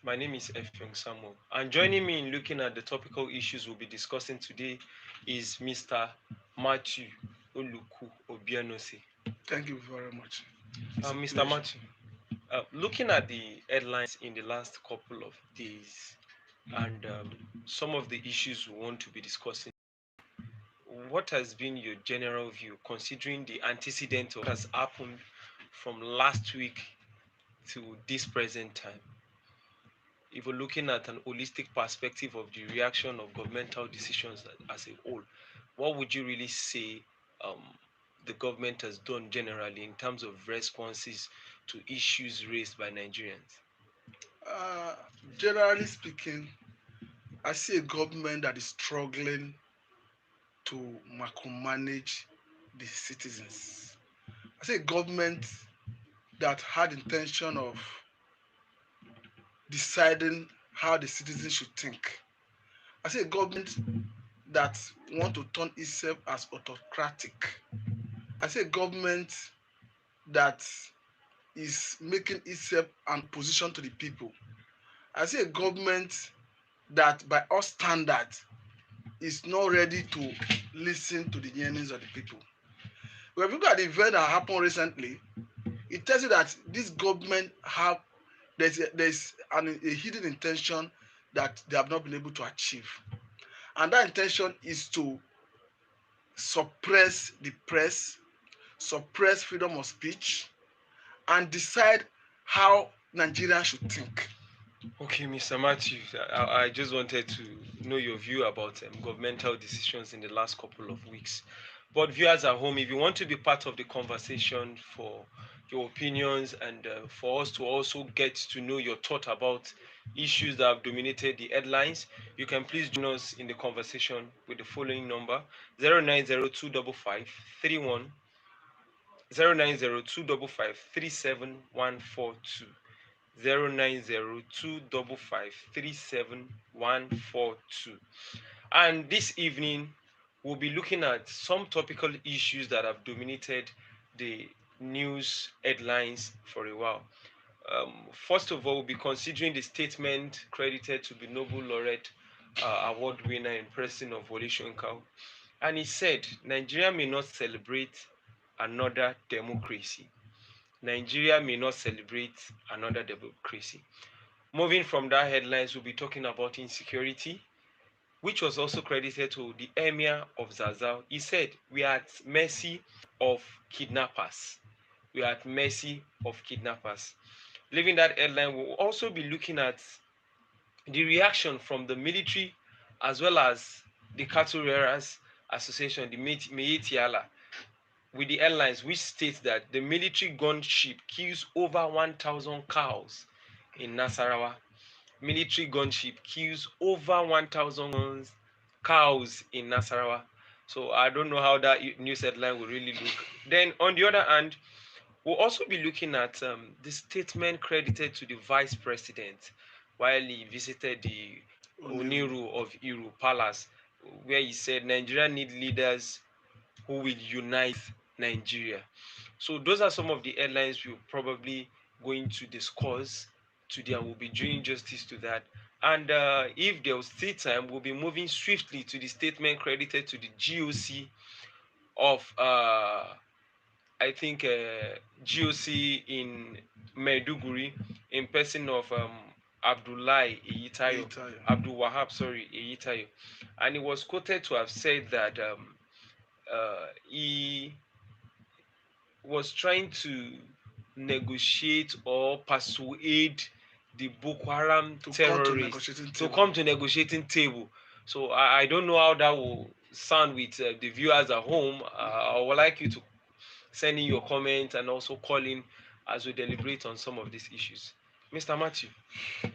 My name is Efeng Samuel, and joining me in looking at the topical issues we'll be discussing today is Mr. Matthew Oluku Obianose. Thank you very much. It's a Mr. pleasure. Matthew, looking at the headlines in the last couple of days and some of the issues we want to be discussing, what has been your general view considering the antecedent of what has happened from last week to this present time? If we're looking at an holistic perspective of the reaction of governmental decisions as a whole, what would you really say um, the government has done generally in terms of responses to issues raised by Nigerians? Uh, Generally speaking, I see a government that is struggling to micromanage the citizens. I see a government that had intention of deciding how the citizens should think. I see a government that want to turn itself as autocratic. I see a government that is making itself an opposition to the people. I see a government that by all standards is not ready to listen to the yearnings of the people. When you look at the event that happened recently, it tells you that this government have a hidden intention that they have not been able to achieve, and that intention is to suppress the press, suppress freedom of speech, and decide how Nigerians should think. Okay, Mr. Matthew, I just wanted to know your view about governmental decisions in the last couple of weeks. But viewers at home, if you want to be part of the conversation for your opinions and for us to also get to know your thought about issues that have dominated the headlines, you can please join us in the conversation with the following number: 0902553 09025537142. And this evening we'll be looking at some topical issues that have dominated the news headlines for a while. First of all, we'll be considering the statement credited to the Nobel laureate award winner in person of Wole Soyinka, and he said Nigeria may not celebrate another democracy. Nigeria may not celebrate another democracy. Moving from that headlines, we'll be talking about insecurity, which was also credited to the Emir of Zazzau. He said, "We are at mercy of kidnappers. We are at mercy of kidnappers." Leaving that headline, we'll also be looking at the reaction from the military as well as the Cattle Rearers Association, the Meiti Allah, with the airlines, which states that the military gunship kills over 1,000 cows in Nasarawa. Military gunship kills over 1,000 cows in Nasarawa. So I don't know how that news headline will really look. Then on the other hand, we'll also be looking at the statement credited to the vice president while he visited the Oniru. Oniru of Iru Palace, where he said Nigeria need leaders who will unite Nigeria. So those are some of the headlines we're probably going to discuss today, and we'll be doing justice to that. And if there was still time, we'll be moving swiftly to the statement credited to the GOC of I think GOC in Maiduguri, in person of Abdullahi Eyitayo, Eitayo. Abdul Wahab, sorry, Eyitayo, and he was quoted to have said that he was trying to negotiate or persuade the Boko Haram To come to terrorists negotiating to table. come to negotiating table. So I don't know how that will sound with the viewers at home. I would like you to send in your comments and also call in as we deliberate on some of these issues. Mr. Matthew,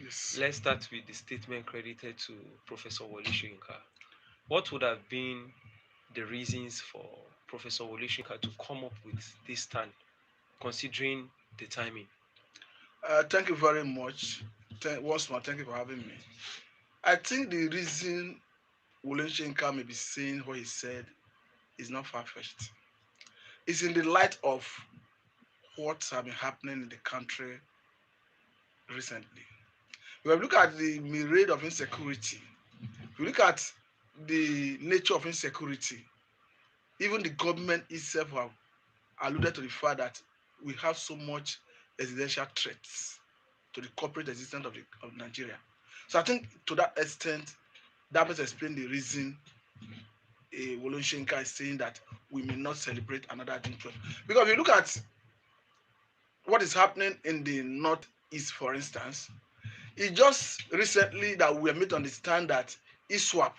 Yes. let's start with the statement credited to Professor Wole Soyinka. What would have been the reasons for Professor Wole Soyinka to come up with this stand, considering the timing? Thank you very much. Once more, thank you for having me. I think the reason Wole Soyinka may be saying what he said is not far-fetched. It's in the light of what has been happening in the country recently. If you look at the myriad of insecurity, if you look at the nature of insecurity, even the government itself have alluded to the fact that we have so much existential threats to the corporate existence of Nigeria. So I think to that extent, that must explain the reason Woloshenka is saying that we may not celebrate another June 12. Because if you look at what is happening in the Northeast, for instance, it's just recently that we are made to understand that ISWAP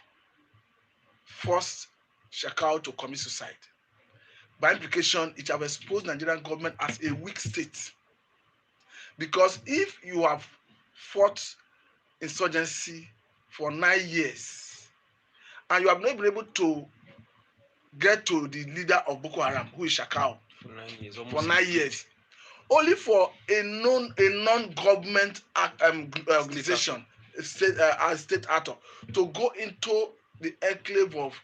forced Shakao to commit suicide. By implication, it have exposed Nigerian government as a weak state. Because if you have fought insurgency for 9 years and you have not been able to get to the leader of Boko Haram, who is Shakao, for 9 years, only for a non-government organization, state actor, to go into the enclave of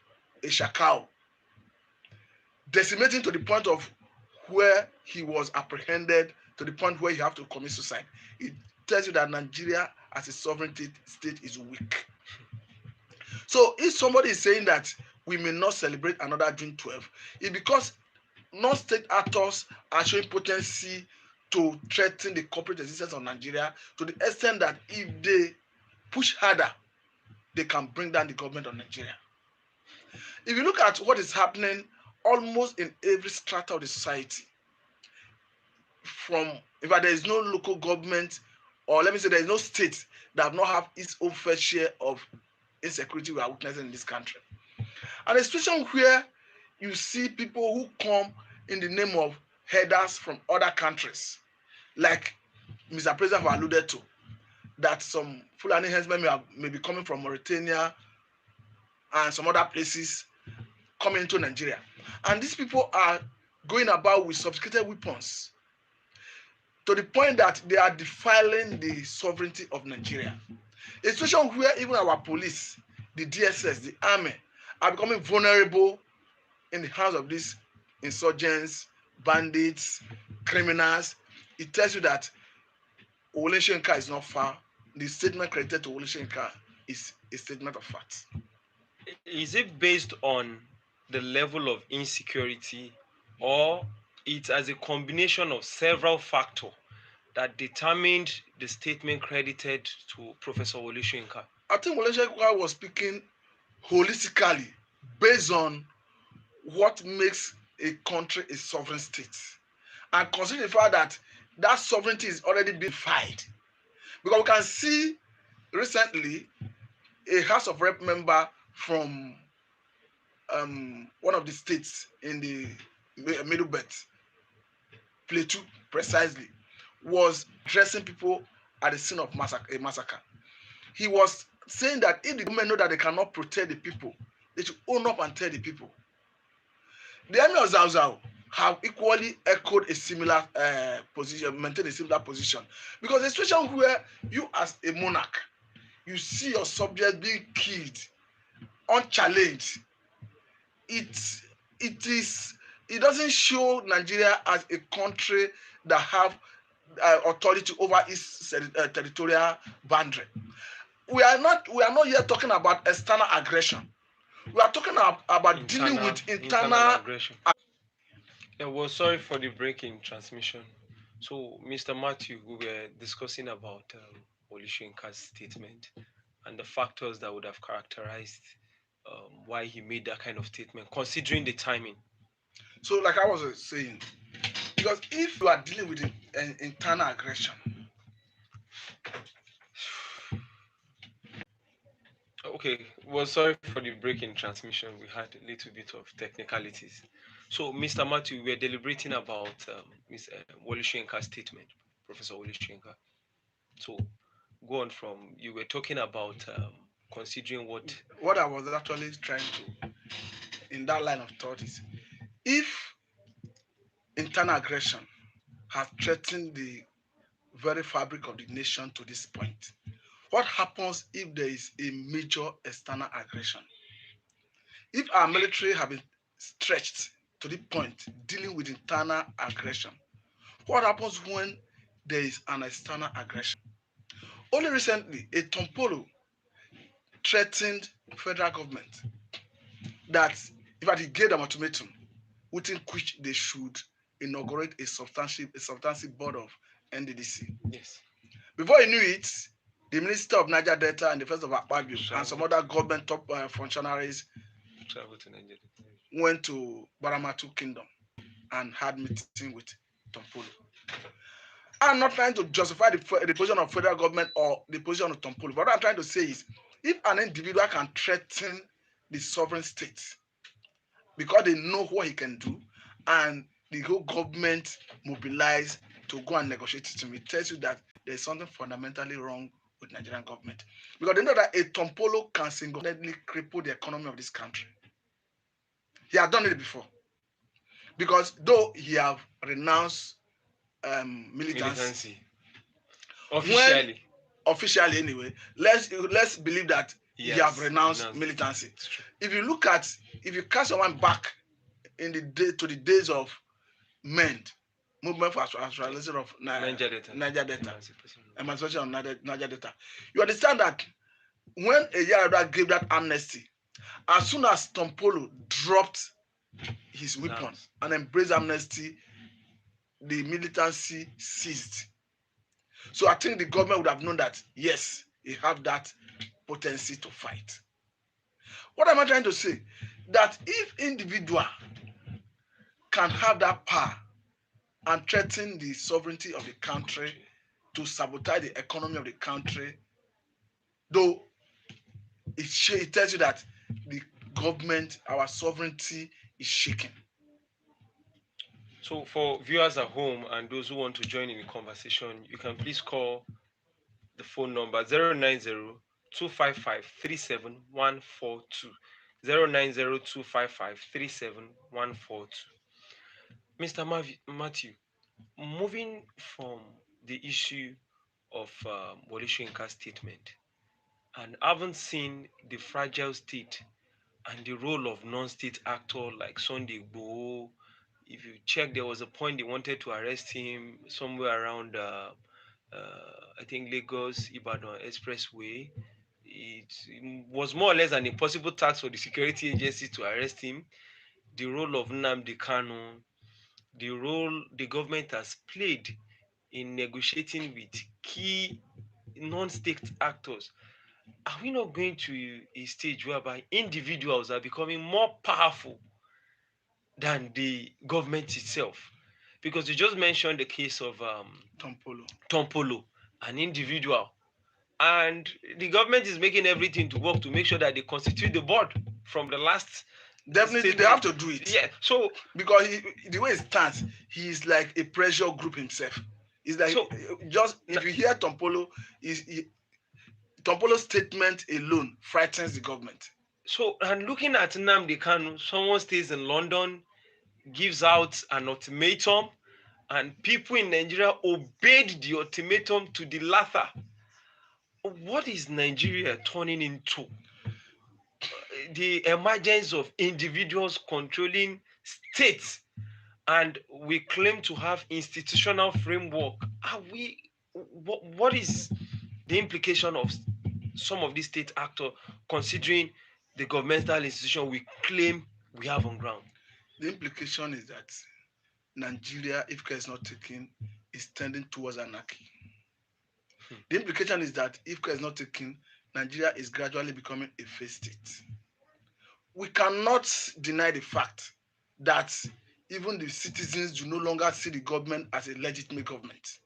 a Shakao, decimating to the point of where he was apprehended, to the point where he have to commit suicide. It tells you that Nigeria as a sovereign state is weak. So if somebody is saying that we may not celebrate another June 12, it's because non-state actors are showing potency to threaten the corporate existence of Nigeria to the extent that if they push harder, they can bring down the government of Nigeria. If you look at what is happening almost in every strata of the society, from in fact there is no local government, or let me say there is no state that have not have its own fair share of insecurity we are witnessing in this country. And a situation where you see people who come in the name of headers from other countries, like Mr. President have alluded to, that some Fulani headsmen may be coming from Mauritania and some other places coming into Nigeria. And these people are going about with sophisticated weapons to the point that they are defiling the sovereignty of Nigeria. A situation where even our police, the DSS, the army, are becoming vulnerable in the hands of these insurgents, bandits, criminals. It tells you that Woloshenka is not far. The statement credited to Woloshenka is a statement of fact. Is it based on the level of insecurity, or it's as a combination of several factors that determined the statement credited to Professor Woloshenka? I think Woloshenka was speaking holistically based on what makes a country a sovereign state, and consider the fact that that sovereignty is already being defied. Because we can see recently a House of Rep member from one of the states in the Middle Belt, Plateau precisely, was addressing people at the scene of a massacre. He was saying that if the government know that they cannot protect the people, they should own up and tell the people. The army of Zauzau have equally echoed a similar position, maintained a similar position. Because a situation where you as a monarch, you see your subject being killed unchallenged, it doesn't show Nigeria as a country that have authority over its territorial boundary. We are not yet talking about external aggression. We are talking about dealing with internal aggression. Yeah, well, sorry for the break in transmission. So, Mr. Matthew, we were discussing about Woloshenka's statement and the factors that would have characterized why he made that kind of statement, considering the timing. So, like I was saying, because if you are dealing with an internal aggression, okay, well, sorry for the break in transmission. We had a little bit of technicalities. So, Mr. Matthew, we are deliberating about Ms. Woloshenka's statement, Professor Woloshenka. So, go on from, you were talking about considering what I was actually trying to, in that line of thought, is if internal aggression has threatened the very fabric of the nation to this point, what happens if there is a major external aggression? If our military have been stretched to the point dealing with internal aggression, what happens when there is an external aggression? Only recently, a Tompolo threatened federal government that, in fact, he gave them ultimatum, within which they should inaugurate a substantive board of NDDC. Yes. Before he knew it, the Minister of Niger Delta and the First of Akpabio and some other government top functionaries Travel to Nigeria. went to Baramatu Kingdom and had meeting with Tompolo. I'm not trying to justify the position of federal government or the position of Tompolo. But what I'm trying to say is, if an individual can threaten the sovereign state because they know what he can do, and the whole government mobilize to go and negotiate it, it tells you that there's something fundamentally wrong with Nigerian government. Because they know that a Tompolo can single-handedly cripple the economy of this country. He has done it before. Because though he have renounced militancy. Officially anyway, let's believe that he have renounced militancy. If you cast your mind back in the days of MEND, Movement for Actualization of Niger Delta, Emancipation of Niger Delta, you understand that when a Yar'Adua gave that amnesty, as soon as Tompolo dropped his weapon and embraced amnesty, the militancy ceased. So I think the government would have known that, yes, he have that potency to fight. What am I trying to say? That if individual can have that power and threaten the sovereignty of the country to sabotage the economy of the country, though it tells you that the government, our sovereignty is shaken. So for viewers at home and those who want to join in the conversation, you can please call the phone number 090-255-37142. 090-255-37142. Mr. Matthew, moving from the issue of Wole Soyinka's statement, and having seen the fragile state and the role of non-state actor like Sunday Igboho, if you check, there was a point they wanted to arrest him somewhere around, I think, Lagos Ibadan Expressway. It was more or less an impossible task for the security agencies to arrest him. The role of Nnamdi Kanu, the role the government has played in negotiating with key non-state actors. Are we not going to a stage whereby individuals are becoming more powerful than the government itself? Because you just mentioned the case of Tompolo, an individual, and the government is making everything to work to make sure that they constitute the board from the last. Definitely, they have to do it. Yeah. So because the way it stands, he is like a pressure group himself. It's like if you hear Tompolo, Tompolo's statement alone frightens the government. So, and looking at Nnamdi Kanu, someone stays in London, gives out an ultimatum, and people in Nigeria obeyed the ultimatum to the letter. What is Nigeria turning into? The emergence of individuals controlling states, and we claim to have institutional framework. What is the implication of some of these state actors considering the governmental institution we claim we have on ground? The implication is that Nigeria, if care is not taken, is tending towards anarchy. The implication is that if care is not taken, Nigeria is gradually becoming a failed state. We cannot deny the fact that even the citizens do no longer see the government as a legitimate government.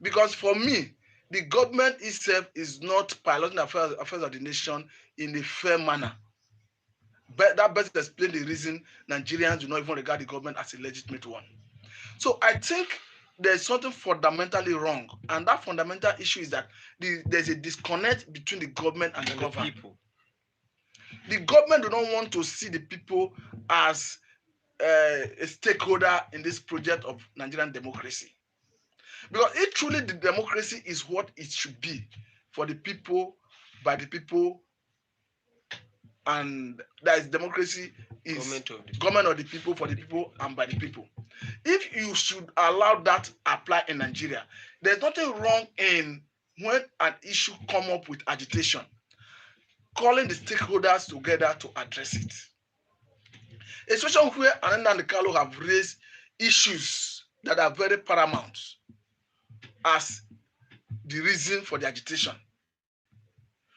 Because for me, the government itself is not piloting affairs of the nation in a fair manner. But that best explains the reason Nigerians do not even regard the government as a legitimate one. So I think there's something fundamentally wrong. And that fundamental issue is that there's a disconnect between the government and the government. People. The government do not want to see the people as a stakeholder in this project of Nigerian democracy. Because if truly the democracy is what it should be, for the people, by the people, and that is democracy is government of the people, for the people, and by the people. If you should allow that apply in Nigeria, there's nothing wrong in when an issue come up with agitation, calling the stakeholders together to address it. A situation where Ananda and Carlo have raised issues that are very paramount as the reason for the agitation.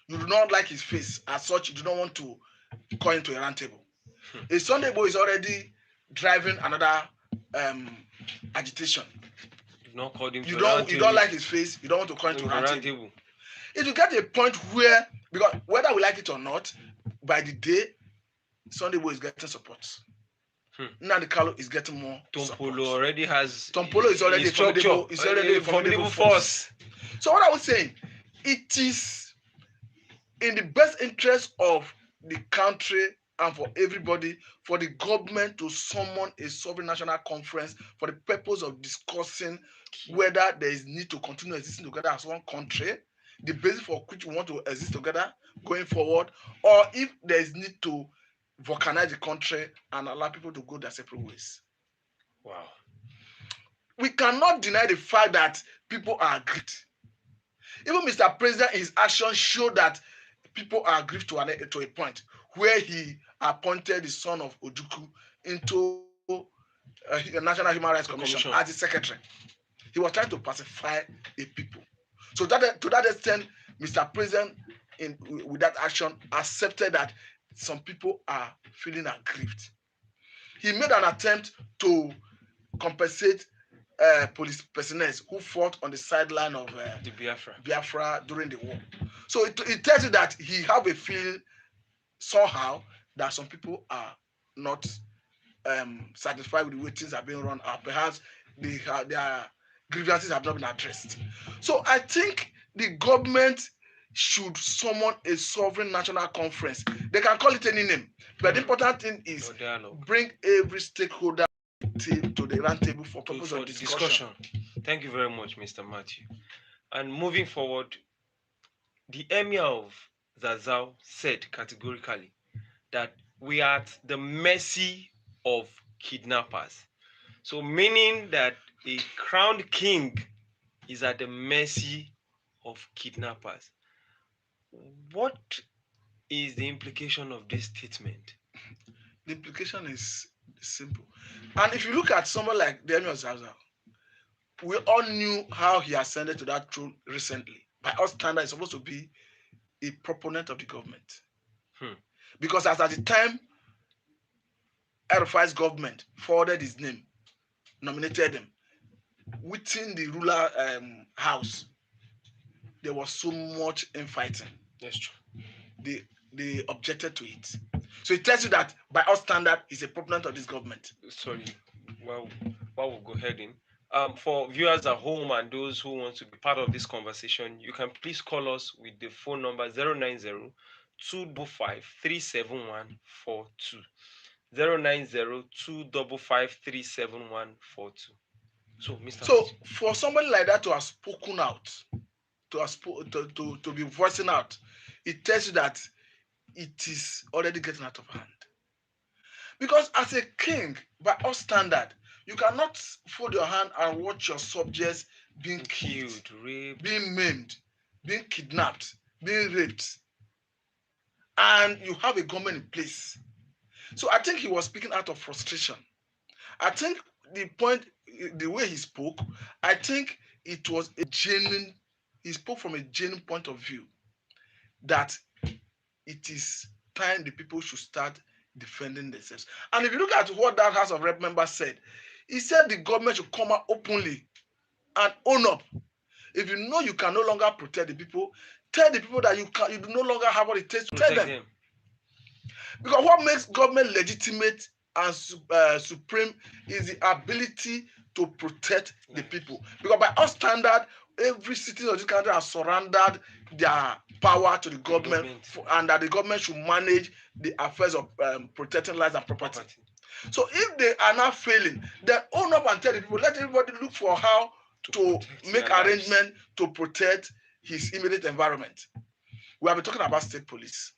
You do not like his face. As such, you do not want to call him to a round table. A Sunday boy is already driving another agitation. You've not called him you don't like his face. You don't want to call him to a round table. It will get a point where, because whether we like it or not, by the day, Sunday boy is getting support. Nnamdi Kanu is getting more support. Already has. Tompolo is already a formidable force. So what I was saying, it is in the best interest of the country and for everybody, for the government to summon a sovereign national conference for the purpose of discussing whether there is need to continue existing together as one country, the basis for which we want to exist together going forward, or if there is need to volcanize the country and allow people to go their separate ways. Wow. We cannot deny the fact that people are aggrieved. Even Mr. President, his actions show that people are aggrieved to a point where he appointed the son of Ojukwu into a National Human Rights Commission as the secretary. He was trying to pacify a people. So that, to that extent, Mr. President, with that action, accepted that some people are feeling aggrieved. He made an attempt to compensate police personnel who fought on the sideline of the Biafra during the war. So it tells you that he have a feeling somehow that some people are not satisfied with the way things are being run, or perhaps their grievances have not been addressed. So I think the government should summon a sovereign national conference. They can call it any name, but the important thing is bring every stakeholder to the round table for purpose of discussion. Thank you very much, Mr. Matthew. And moving forward, the Emir of Zazzau said categorically that we are at the mercy of kidnappers. So meaning that a crowned king is at the mercy of kidnappers. What is the implication of this statement? The implication is simple. And if you look at someone like the Emir of Zazzau, we all knew how he ascended to that throne recently. By our standards, he's supposed to be a proponent of the government. Because as at the time, El-Rufai's government forwarded his name, nominated him, within the ruler house, there was so much infighting. That's true. They objected to it. So it tells you that by our standard, he's a proponent of this government. Sorry, well, we'll go ahead in. For viewers at home and those who want to be part of this conversation, you can please call us with the phone number 090-255-37142. 090-255-37142. So, Mr. So for somebody like that to have spoken out, to be voicing out, it tells you that it is already getting out of hand. Because as a king, by our standard, you cannot fold your hand and watch your subjects being killed, raped, being maimed, being kidnapped, being raped, and you have a government in place. So I think he was speaking out of frustration. I think the way he spoke, I think it was he spoke from a genuine point of view that it is time the people should start defending themselves. And if you look at what that House of Rep member said, he said the government should come out openly and own up. If you know you can no longer protect the people, tell the people that you do no longer have what it takes to protect them. Because what makes government legitimate and supreme is the ability to protect the people. Because by our standard, every citizen of this country has surrendered their power to the government, and that the government should manage the affairs of protecting lives and property. So if they are not failing, then own up and tell the people, let everybody look for how to make arrangements to protect his immediate environment. We have been talking about state police.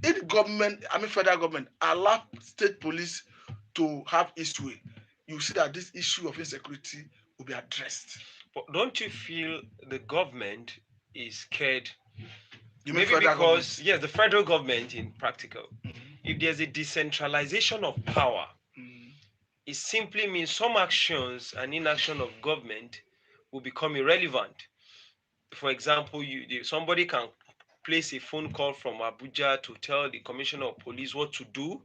If the government, federal government, allow state police to have its way, you see that this issue of insecurity will be addressed. But don't you feel the government is scared? You mean Maybe federal because, government? yes, the federal government in practical, Mhm. if there's a decentralization of power, Mhm. it simply means some actions and inaction of government will become irrelevant. For example, somebody can place a phone call from Abuja to tell the commissioner of police what to do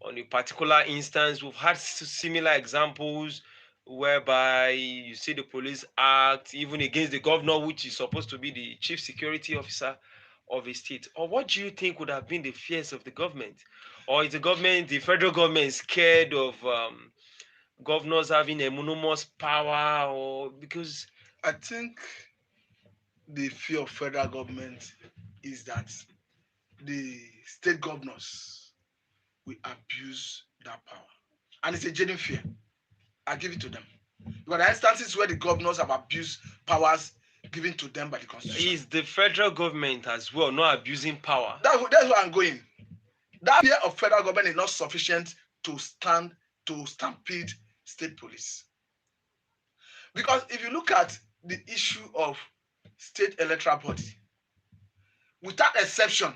on a particular instance. We've had similar examples whereby you see the police act even against the governor, which is supposed to be the chief security officer of a state. Or what do you think would have been the fears of the government? Or is the federal government, scared of governors having enormous power? Or because I think the fear of federal government is that the state governors will abuse that power. And it's a genuine fear. I give it to them. Because there are instances where the governors have abused powers given to them by the constitution. is the federal government as well not abusing power? That's where I'm going. That fear of federal government is not sufficient to stampede state police. Because if you look at the issue of state electoral body, without exception,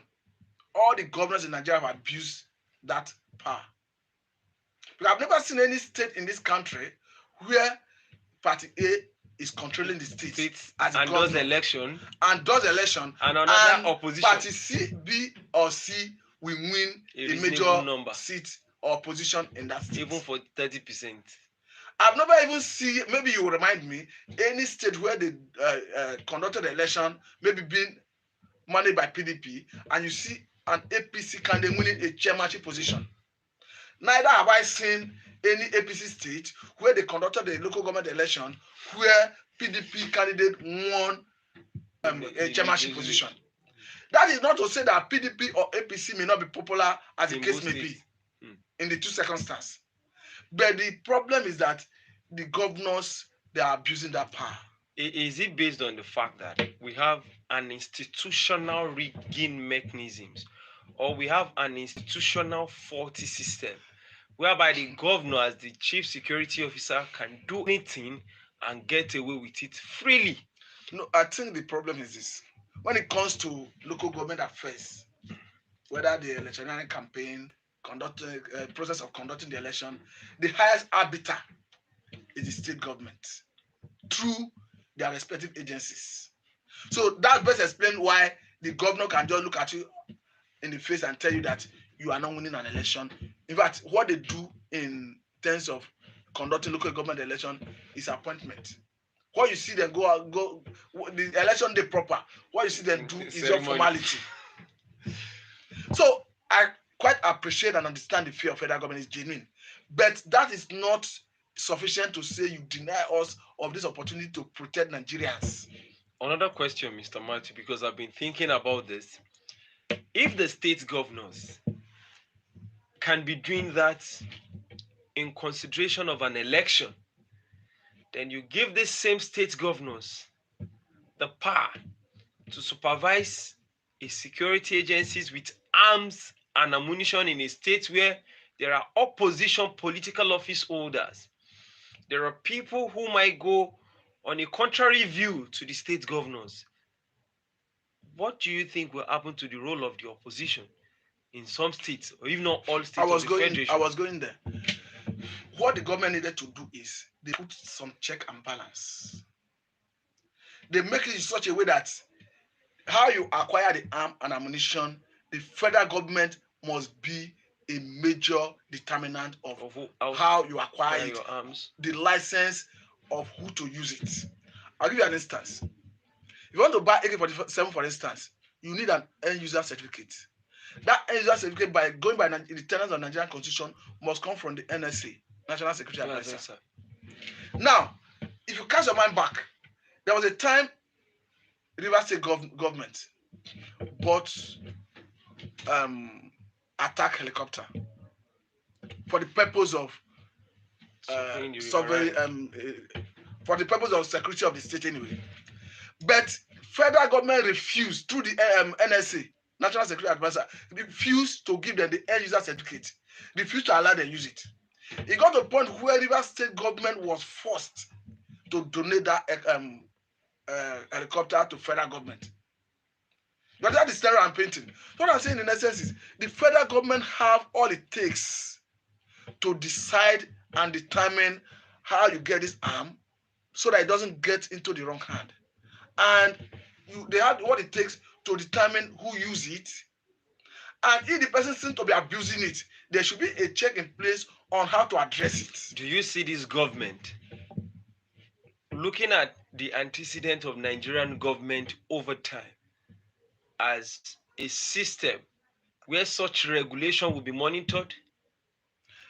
all the governors in Nigeria have abused that power. Because I've never seen any state in this country where Party A is controlling the state as a and governor does election, and another opposition, Party C, B, or C will win a major number, seat or position in that state. even for 30%. I've never even seen, maybe you will remind me, any state where they conducted the election, maybe being managed by PDP, and you see an APC candidate winning a chairmanship position. Neither have I seen any APC state where they conducted the local government election where PDP candidate won a chairmanship position. That is not to say that PDP or APC may not be popular as the case may be in the two circumstances. But the problem is that the governors, they are abusing that power. Is it based on the fact that we have an institutional rigging mechanisms, or we have an institutional faulty system whereby the governor as the chief security officer can do anything and get away with it freely? No, I think the problem is this. When it comes to local government affairs, whether the electioneering campaign, process of conducting the election, the highest arbiter is the state government through their respective agencies. So that best explains why the governor can just look at you in the face and tell you that you are not winning an election. In fact, what they do in terms of conducting local government election is appointment. What you see them go the election day proper, what you see them do is your formality. So I quite appreciate and understand the fear of federal government is genuine, but that is not sufficient to say you deny us of this opportunity to protect Nigerians. Another question, Mr. Matthew, because I've been thinking about this. If the state governors can be doing that in consideration of an election, then you give these same state governors the power to supervise a security agencies with arms and ammunition in a state where there are opposition political office holders. There are people who might go on a contrary view to the state governors. What do you think will happen to the role of the opposition in some states, or if not all states of the federation? I was going there. What the government needed to do is they put some check and balance. They make it in such a way that how you acquire the arm and ammunition, the federal government must be a major determinant of how you acquire it, your arms, the license of who to use it. I'll give you an instance. If you want to buy AK-47, for instance, you need an end user certificate. That end user certificate, by going by the tenets of Nigerian Constitution, must come from the NSA, National Security Advisor. Now, if you cast your mind back, there was a time River State government bought attack helicopter for the purpose of for the purpose of security of the state anyway. But federal government refused through the NSA, National Security Advisor, refused to give them the end user certificate, refused to allow them use it. It got to a point where River State government was forced to donate that helicopter to federal government. But that is terror and painting. What I'm saying in essence is the federal government have all it takes to decide and determine how you get this arm so that it doesn't get into the wrong hand. And they have what it takes to determine who use it. And if the person seems to be abusing it, there should be a check in place on how to address it. Do you see this government looking at the antecedent of Nigerian government over time as a system where such regulation will be monitored?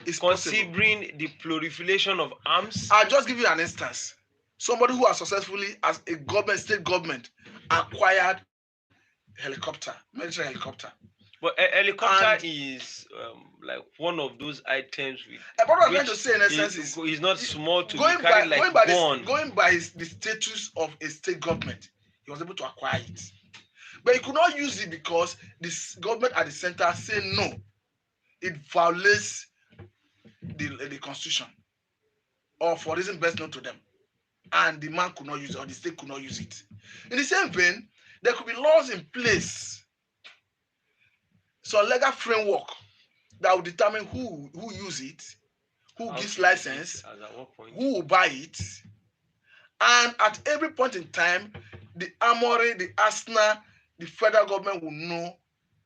It's considering possible. the proliferation of arms? I'll just give you an instance. Somebody who has successfully, as a government, state government, acquired helicopter, military helicopter. But a helicopter is like one of those items with. What I'm trying to say in essence is not small to going be carried by, like going by the status of a state government, he was able to acquire it. But he could not use it because this government at the center said no, it violates the constitution, or for reason best known to them, and the man could not use it, or the state could not use it. In the same vein, there could be laws in place, some legal framework that will determine who use it, who gives license, who will buy it, and at every point in time, the armory, the arsenal, the federal government will know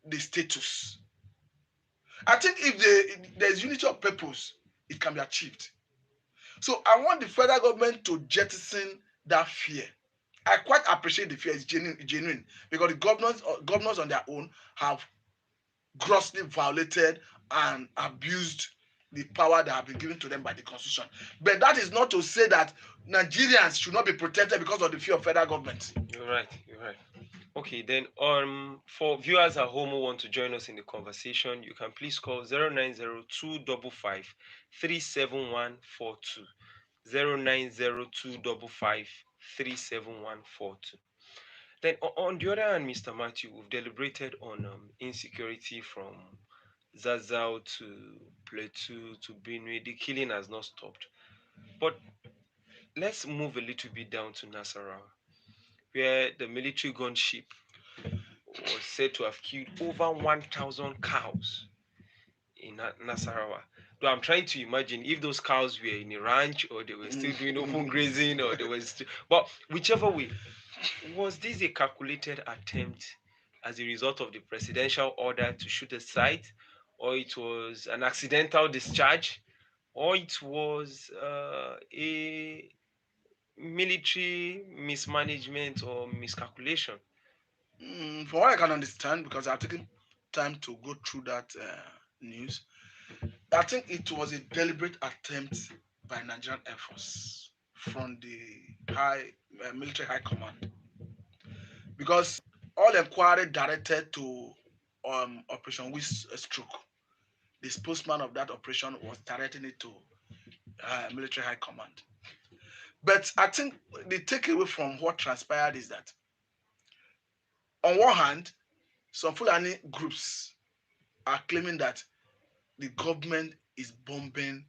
the status. I think if there's unity of purpose, it can be achieved. So I want the federal government to jettison that fear. I quite appreciate the fear; it's genuine because the governors on their own have grossly violated and abused the power that have been given to them by the constitution. But that is not to say that Nigerians should not be protected because of the fear of federal government. You're right. Okay, then for viewers at home who want to join us in the conversation, you can please call 09025537142. 09025537142. Then on the other hand, Mr. Matthew, we've deliberated on insecurity from Zazao to Plateau to Benue. The killing has not stopped. But let's move a little bit down to Nasarawa, where the military gunship was said to have killed over 1,000 cows in Nasarawa. Though I'm trying to imagine if those cows were in a ranch or they were still doing open grazing or they were still... But whichever way, was this a calculated attempt as a result of the presidential order to shoot a site, or it was an accidental discharge, or it was a military mismanagement or miscalculation? From what I can understand, because I've taken time to go through that news, I think it was a deliberate attempt by Nigerian Air Force from the military high command, because all inquiry directed to Operation Stroke. The spokesman of that operation was directing it to military high command. But I think the takeaway from what transpired is that, on one hand, some Fulani groups are claiming that the government is bombing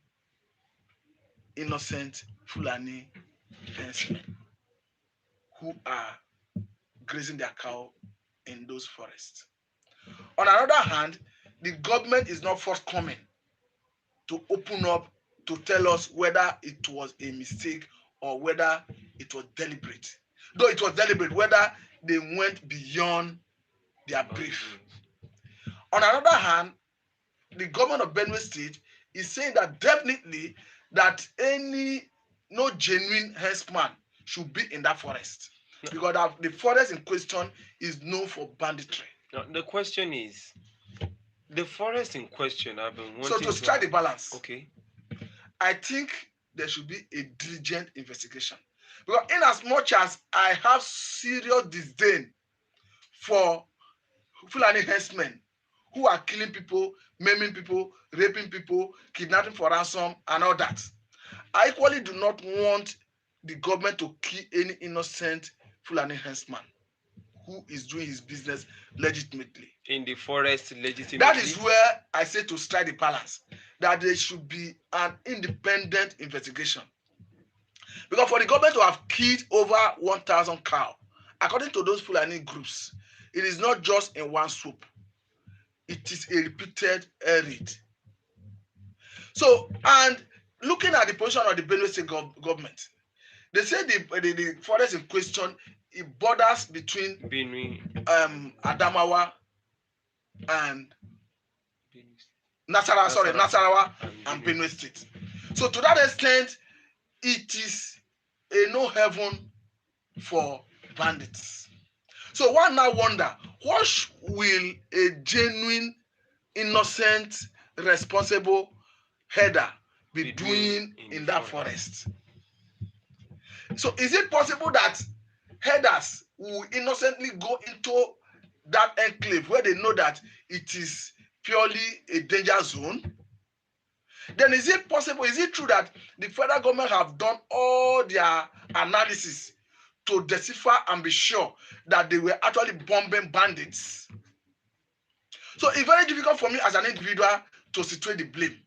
innocent Fulani herdsmen who are grazing their cow in those forests. On another hand, the government is not forthcoming to open up to tell us whether it was a mistake or whether it was deliberate. Though it was deliberate, whether they went beyond their brief. On another hand, the government of Benue State is saying that definitely that no genuine herdsman should be in that forest, because the forest in question is known for banditry. Now, the question is, the forest in question, I've been wanting to strike the balance. Okay. I think there should be a diligent investigation, because in as much as I have serious disdain for Fulani herdsmen who are killing people, maiming people, raping people, kidnapping for ransom, and all that, I equally do not want the government to kill any innocent Fulani herdsman who is doing his business legitimately. In the forest, legitimately? That is where I say to strike the balance, that there should be an independent investigation. Because for the government to have killed over 1,000 cows, according to those Fulani groups, it is not just in one swoop. It is a repeated raid. So, and looking at the position of the Benue State government, they say the forest in question, it borders between Adamawa and Nasarawa and Benue State. So to that extent, it is a no heaven for bandits. So one now wonder, what will a genuine, innocent, responsible header be doing in that forest? So is it possible that herders will innocently go into that enclave where they know that it is purely a danger zone? Then is it possible, is it true that the federal government have done all their analysis to decipher and be sure that they were actually bombing bandits? So it's very difficult for me as an individual to situate the blame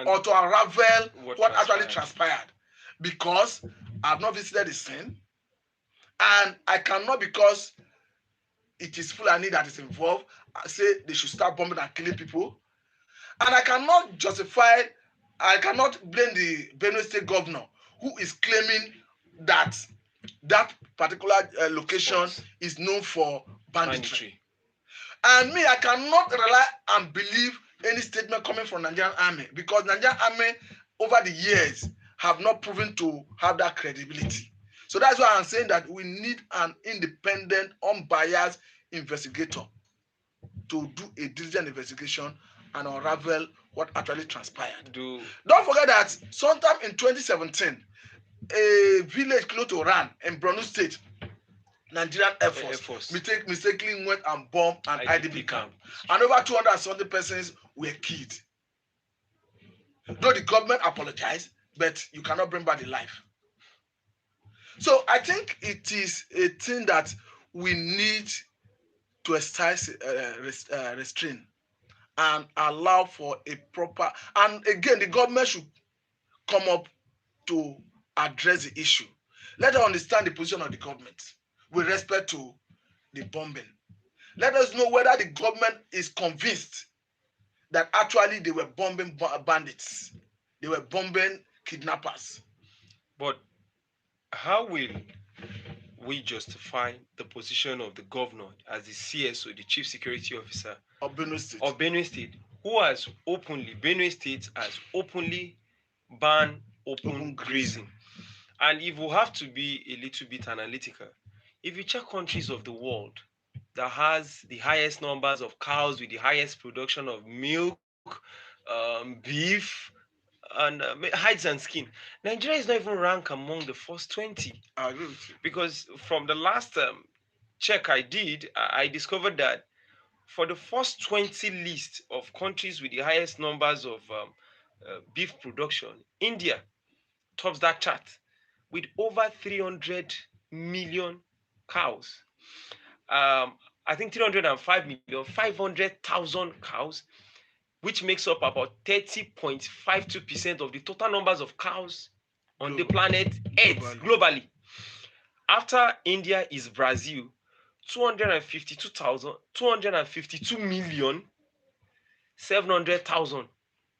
or to unravel what actually transpired, because I have not visited the scene, and I cannot, because it is Fulani that is involved, say they should start bombing and killing people. And I cannot blame the Benue State governor who is claiming that that particular location is known for banditry. And me, I cannot rely and believe any statement coming from Nigerian army, because Nigerian army over the years have not proven to have that credibility. So that's why I'm saying that we need an independent, unbiased investigator to do a diligent investigation and unravel what actually transpired. Don't forget that sometime in 2017, a village close to Ran in Borno State, Nigerian Air Force mistakenly went and bombed an IDP camp, and over 270 persons were killed. Though the government apologized, but you cannot bring back the life. So I think it is a thing that we need to exercise restraint and allow for a proper, and again, the government should come up to address the issue. Let us understand the position of the government with respect to the bombing. Let us know whether the government is convinced that actually they were bombing bandits, they were bombing kidnappers. But how will we justify the position of the governor as the CSO, the Chief Security Officer of Benue State, who has Benue State has openly banned open grazing? And if we have to be a little bit analytical, if you check countries of the world that has the highest numbers of cows with the highest production of milk, beef, and hides and skin, Nigeria is not even ranked among the first 20. I agree with you. Because from the last check I did, I discovered that for the first 20 list of countries with the highest numbers of beef production, India tops that chart with over 300 million cows. I think 305 million, 500,000 cows, which makes up about 30.52% of the total numbers of cows on the planet Earth globally. After India is Brazil, 252 million 700,000,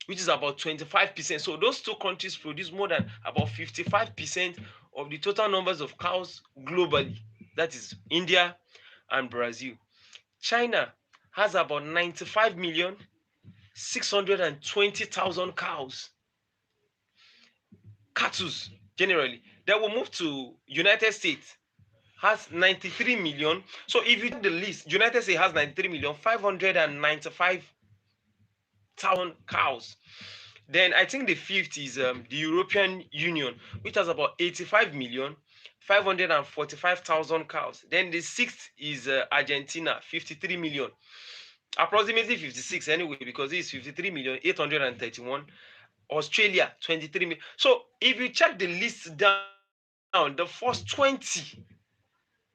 which is about 25%. So those two countries produce more than about 55% of the total numbers of cows globally. That is India and Brazil. China has about 95 million 620,000 cows, cattle generally. Then we'll move to United States, has 93 million. So if you take the list, United States has 93 million 595,000 cows. Then I think the fifth is the European Union, which has about 85 million 545,000 cows. Then the sixth is Argentina, 53 million. Approximately 56 anyway, because this is 53 million 831. Australia, 23 million. So if you check the list down, the first 20,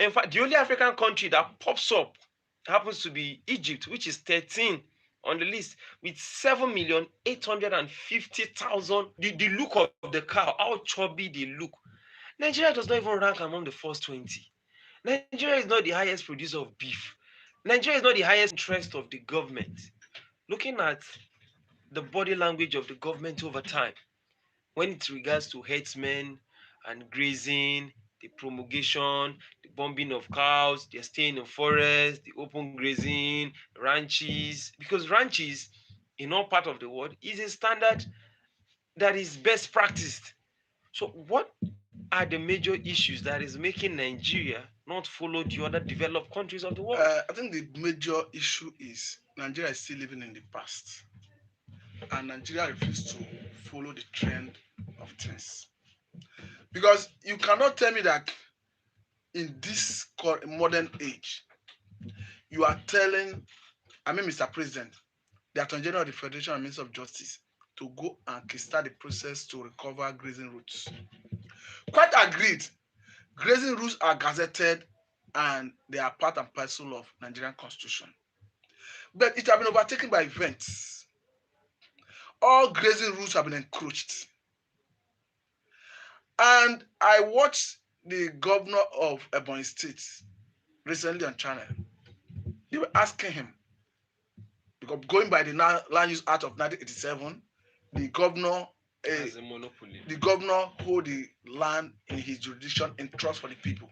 in fact, the only African country that pops up happens to be Egypt, which is 13 on the list with 7,850,000. The look of the cow, how chubby they look. Nigeria does not even rank among the first 20. Nigeria is not the highest producer of beef. Nigeria is not the highest interest of the government. Looking at the body language of the government over time, when it regards to herdsmen and grazing, the promulgation, the bombing of cows, they're staying in forests, the open grazing, ranches, because ranches in all part of the world is a standard that is best practiced. So what are the major issues that is making Nigeria not follow the other developed countries of the world? I think the major issue is Nigeria is still living in the past, and Nigeria refuses to follow the trend of things. Because you cannot tell me that in this modern age, you are telling, Mr. President, the Attorney General of the Federation and Minister of Justice to go and kickstart the process to recover grazing routes. Quite agreed. Grazing rules are gazetted and they are part and parcel of Nigerian constitution. But it has been overtaken by events. All grazing rules have been encroached. And I watched the governor of Ebonyi State recently on channel. They were asking him, because going by the Land Use Act of 1987, the governor As a monopoly. the governor hold the land in his jurisdiction in trust for the people.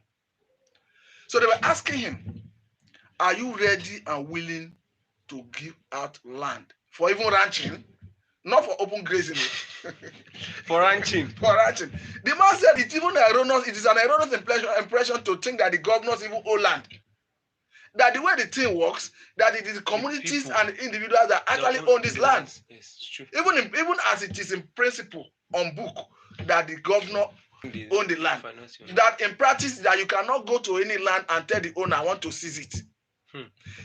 So they were asking him, are you ready and willing to give out land for even ranching, not for open grazing? For ranching. For ranching. The man said it's even erroneous, it is an erroneous impression to think that the governors even own land. That the way the thing works, that it is communities and individuals that actually own this land. Yes, it's true. Even as it is in principle on book that the governor own the land, that in practice that you cannot go to any land and tell the owner I want to seize it.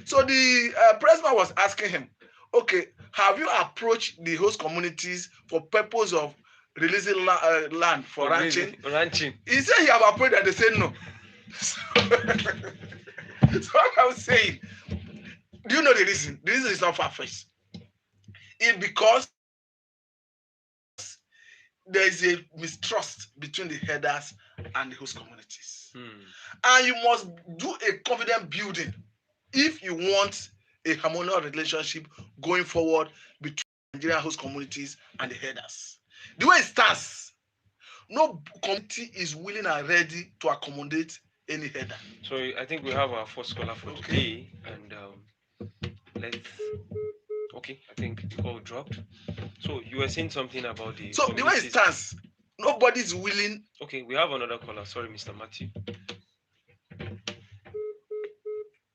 So the president was asking him, okay, have you approached the host communities for purpose of releasing land for ranching? He said he have approached and they said no. So what I'm saying, do you know the reason? The reason is not far-fetched. It's because there is a mistrust between the herders and the host communities. And you must do a confident building if you want a harmonious relationship going forward between Nigerian host communities and the herders. The way it stands, no community is willing and ready to accommodate any herder. So I think we have our first caller for today, and let's. Okay, I think the call dropped. So you were saying something about the. So the way it stands, nobody is willing. Okay, we have another caller. Sorry, Mr. Matthew.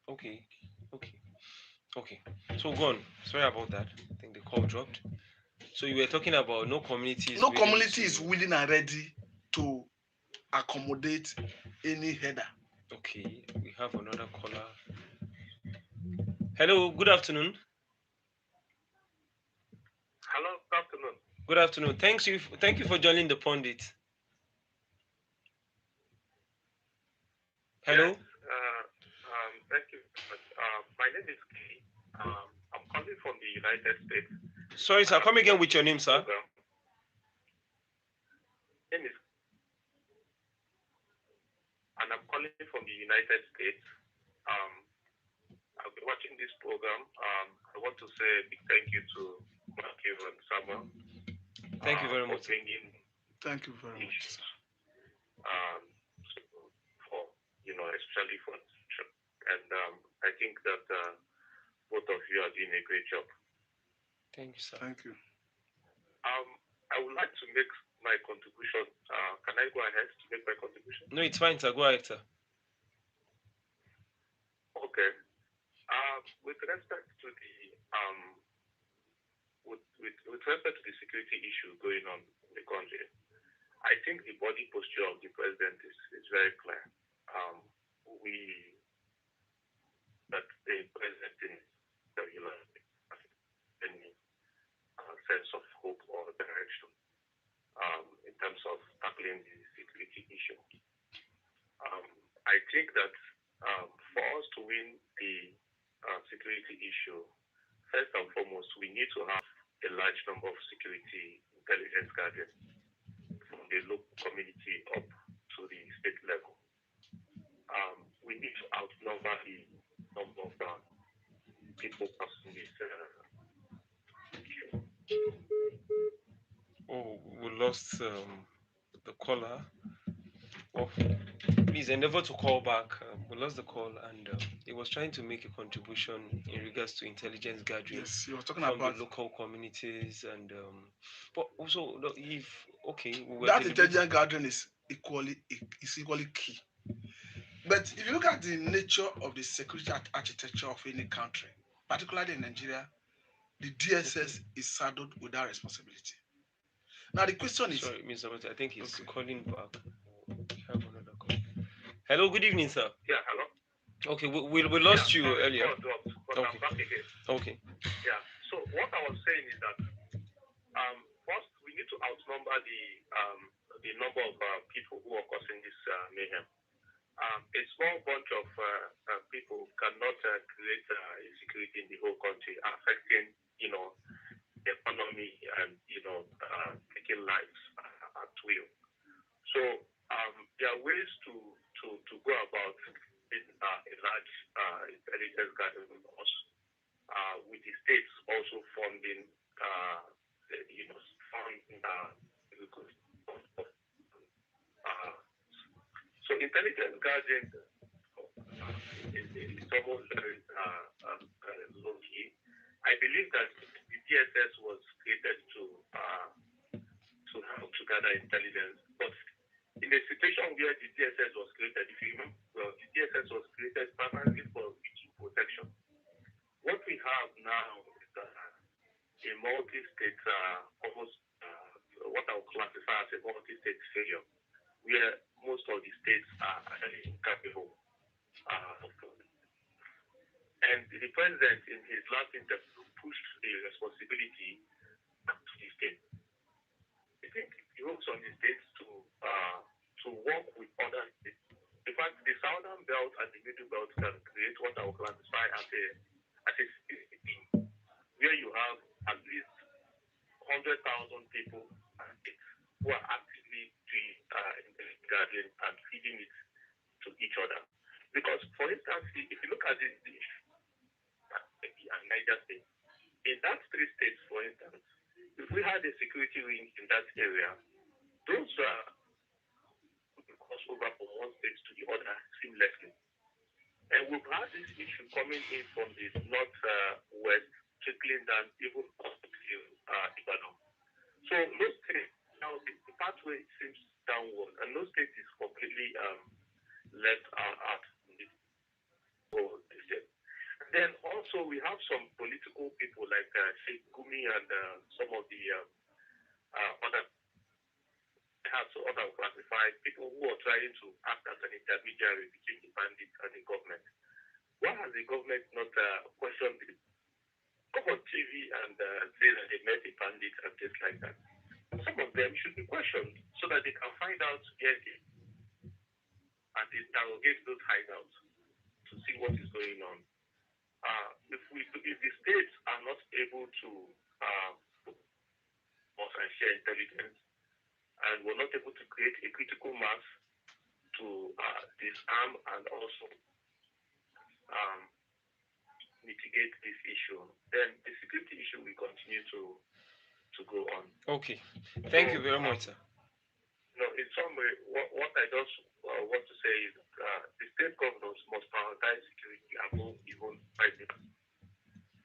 Okay. So go on. Sorry about that. I think the call dropped. So you were talking about no community is willing and ready to accommodate any header. Okay, we have another caller. Hello, good afternoon. Hello, good afternoon. Good afternoon. Thank you for joining the Pundit. Hello. Yes, thank you. My name is Kay. I'm calling from the United States. Sorry, sir. Come again with your name, sir. Name is, and I'm calling from the United States. I've been watching this program. I want to say a big thank you to Matthew and Samuel. Thank you very much. Thank you very much. Especially for and I think that both of you are doing a great job. Thank you, sir. Thank you. I would like to make my contribution. Can I go ahead to make my contribution? No, it's fine, sir. Go ahead, sir. Okay. With respect to the with respect to the security issue going on in the country, I think the body posture of the president is very clear. That the president is any sense of hope or direction in terms of tackling the security issue. I think that for us to win the security issue, first and foremost, we need to have a large number of security intelligence guardians from the local community up to the state level. We need to outnumber the number of people passing this issue. Oh, we lost the caller. Oh, please endeavor to call back. We lost the call, and he was trying to make a contribution in regards to intelligence gathering. Yes, you were talking from about the local communities, and but also if we were that intelligence gathering is equally key. But if you look at the nature of the security architecture of any country, particularly in Nigeria, the DSS is saddled with that responsibility. Now the question is, sorry, Mr. Mata, I think he's calling back. We have another call. Hello, good evening, sir. Yeah, hello. Okay, we lost you earlier. Dropped, but Okay. I'm back again. Okay. Yeah. So what I was saying is that first we need to outnumber the number of people who are causing this mayhem. A small bunch of people cannot create insecurity in the whole country, affecting the economy and taking lives at will. So there are ways to go about it, a large intelligence gathering us, with the states also funding so intelligence gathering is almost very low key. I believe that the DSS was created to help to gather intelligence, but in a situation where the DSS was created, if you remember, well, the DSS was created primarily for victim protection. What we have now is a multi-state, almost what I would classify as a multi-state failure, where most of the states are actually incapable of it. And the president, in his last interview, pushed the responsibility back to the state. I think he hopes on the states to work with other states. In fact, the southern belt and the middle belt can create what I would classify as a security team, where you have at least 100,000 people who are actively doing gathering and feeding it to each other. Because, for instance, if you look at the Niger State, in that 3 states, for instance, if we had a security ring in that area, those would cross over from one state to the other seamlessly. And we've had this issue coming in from the northwest, trickling down even up to Ibadan. So no state, now the pathway seems downward, and no state is completely left out in this whole system. Then also we have some political people like Sheikh Gumi and some of the other classified people who are trying to act as an intermediary between the bandits and the government. Why has the government not questioned it? Come on TV and say that they met a bandit and things like that. Some of them should be questioned so that they can find out and interrogate those hideouts to see what is going on. If the states are not able to share intelligence, and we're not able to create a critical mass to disarm and also mitigate this issue, then the security issue will continue to go on. Okay, thank you very much, sir. In summary, what I just want to say is the state governors must prioritize security above even private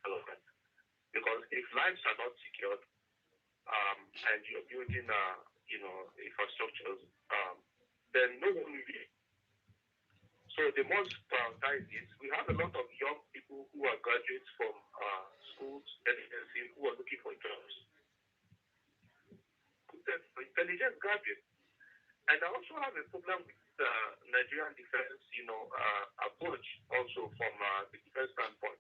development. Because if lives are not secured, and you're building infrastructures, then no one will be. So they must prioritize this. We have a lot of young people who are graduates from schools, education, who are looking for jobs. Intelligence graduates. And I also have a problem with Nigerian defense, approach also from the defense standpoint.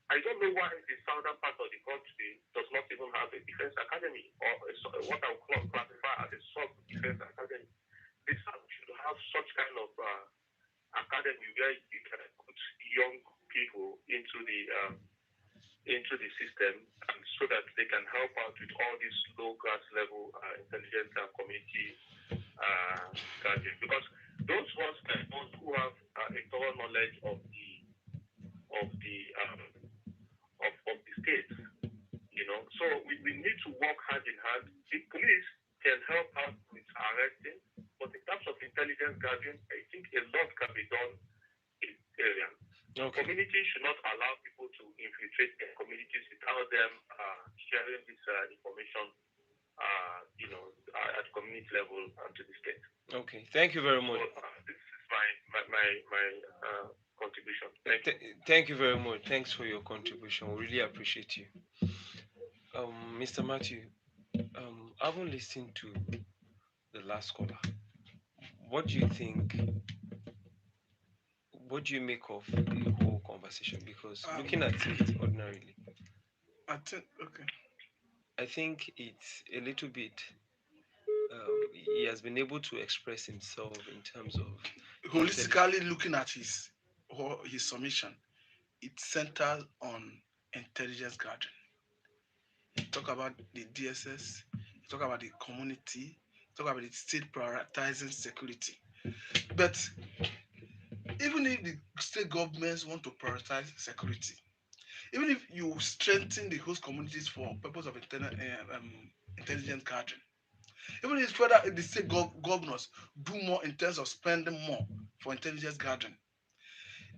I don't know why the southern part of the country does not even have a defense academy or what I would classify as a sub-defense academy. This should have such kind of academy where you can put young people into the system, and so that they can help out with all these low class level intelligence and community guardian, because those ones are those who have a thorough knowledge of of the um, the state. So we need to work hand in hand. The police can help out with arresting, but in terms of intelligence gathering, I think a lot can be done in this area. Okay. Communities should not allow people to infiltrate their communities without them sharing this information, at community level and to the state. Okay. Thank you very much. So this is my contribution. Thank you very much. Thanks for your contribution. We really appreciate you. Mr. Matthew, having listened to the last caller, what do you think? What do you make of the whole conversation? Because looking at it ordinarily, I think it's a little bit. He has been able to express himself in terms of holistically looking at his submission. It centers on intelligence gathering. He talk about the DSS. He talk about the community. He talk about the state prioritizing security. But even if the state governments want to prioritize security, even if you strengthen the host communities for purpose of intelligence gathering, even if further the state governors do more in terms of spending more for intelligence gathering,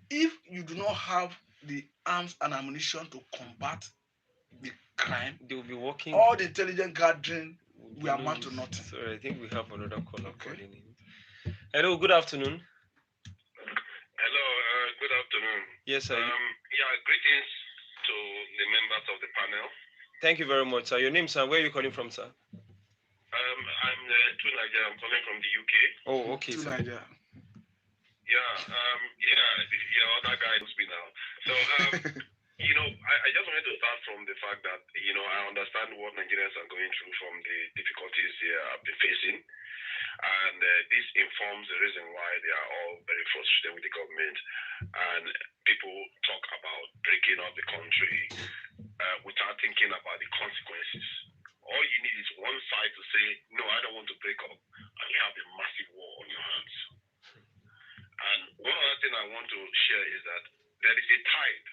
if you do not have the arms and ammunition to combat the crime, they will be working. All the intelligence gathering will amount to nothing. Sorry, I think we have another caller calling in. Hello, good afternoon. Hello, good afternoon. Yes, sir. Greetings to the members of the panel. Thank you very much, sir. Your name, sir? Where are you calling from, sir? I'm to Nigeria. I'm calling from the UK. Oh, okay, to sir. Nigeria. Other guy who's been out. So, I just wanted to start from the fact that, I understand what Nigerians are going through from the difficulties they have been facing. And this informs the reason why they are all very frustrated with the government. And people talk about breaking up the country without thinking about the consequences. All you need is one side to say, no, I don't want to break up, and you have a massive war on your hands. And one other thing I want to share is that there is a tide